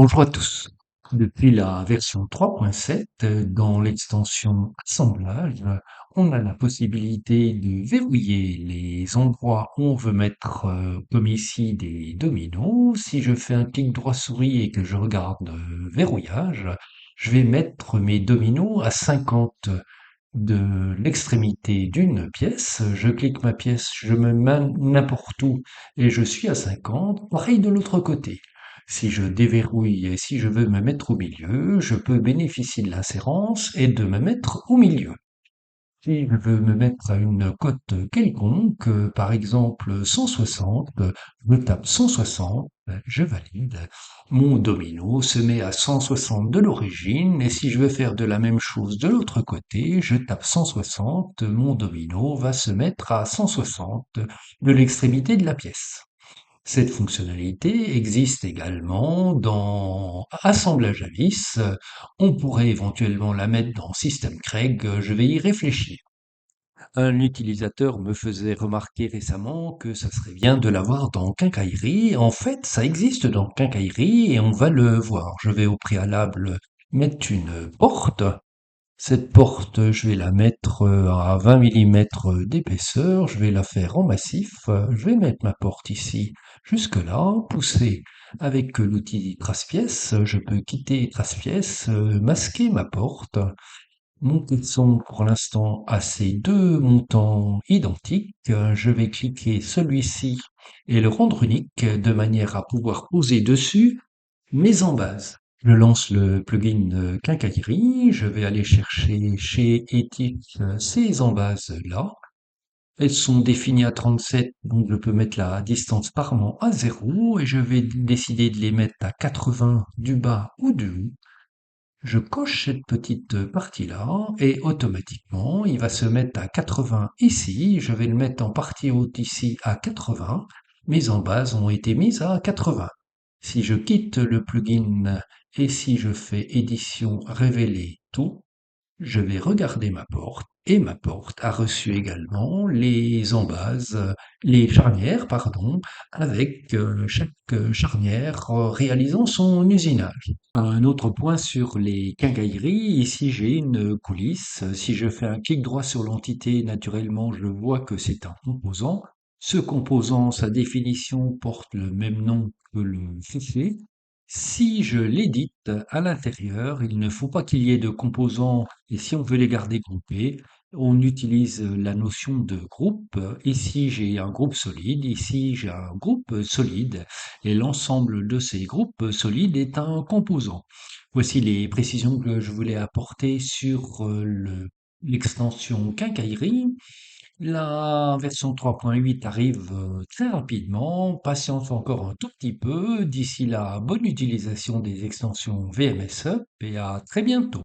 Bonjour à tous. Depuis la version 3.7, dans l'extension assemblage, on a la possibilité de verrouiller les endroits où on veut mettre, comme ici, des dominos. Si je fais un clic droit souris et que je regarde verrouillage, je vais mettre mes dominos à 50 de l'extrémité d'une pièce. Je clique ma pièce, je me mets n'importe où et je suis à 50. Pareil de l'autre côté. Si je déverrouille et si je veux me mettre au milieu, je peux bénéficier de l'insérence et de me mettre au milieu. Si je veux me mettre à une cote quelconque, par exemple 160, je tape 160, je valide. Mon domino se met à 160 de l'origine, et si je veux faire de la même chose de l'autre côté, je tape 160, mon domino va se mettre à 160 de l'extrémité de la pièce. Cette fonctionnalité existe également dans Assemblage à vis. On pourrait éventuellement la mettre dans System Craig, je vais y réfléchir. Un utilisateur me faisait remarquer récemment que ça serait bien de l'avoir dans Quincaillerie. En fait, ça existe dans Quincaillerie et on va le voir. Je vais au préalable mettre une porte. Cette porte, je vais la mettre à 20 millimètres d'épaisseur. Je vais la faire en massif. Je vais mettre ma porte ici jusque-là, pousser avec l'outil trace-pièce. Je peux quitter trace-pièce, masquer ma porte. Monter de son pour l'instant à ces deux montants identiques. Je vais cliquer celui-ci et le rendre unique de manière à pouvoir poser dessus mes embases. Je lance le plugin Quincaillerie. Je vais aller chercher chez Ethics ces embases-là. Elles sont définies à 37, donc je peux mettre la distance par rang à 0 et je vais décider de les mettre à 80 du bas ou du haut. Je coche cette petite partie-là et automatiquement, il va se mettre à 80 ici. Je vais le mettre en partie haute ici à 80. Mes embases ont été mises à 80. Si je quitte le plugin et si je fais édition révéler tout, je vais regarder ma porte et ma porte a reçu également les embases, les charnières, pardon, avec chaque charnière réalisant son usinage. Un autre point sur les quincailleries, ici j'ai une coulisse. Si je fais un clic droit sur l'entité, naturellement je vois que c'est un composant. Ce composant, sa définition porte le même nom que le fichier. Si je l'édite à l'intérieur, il ne faut pas qu'il y ait de composants et si on veut les garder groupés, on utilise la notion de groupe. Ici, j'ai un groupe solide, ici, j'ai un groupe solide et l'ensemble de ces groupes solides est un composant. Voici les précisions que je voulais apporter sur l'extension quincaillerie. La version 3.8 arrive très rapidement, patience encore un tout petit peu, d'ici là, bonne utilisation des extensions VMS Up et à très bientôt.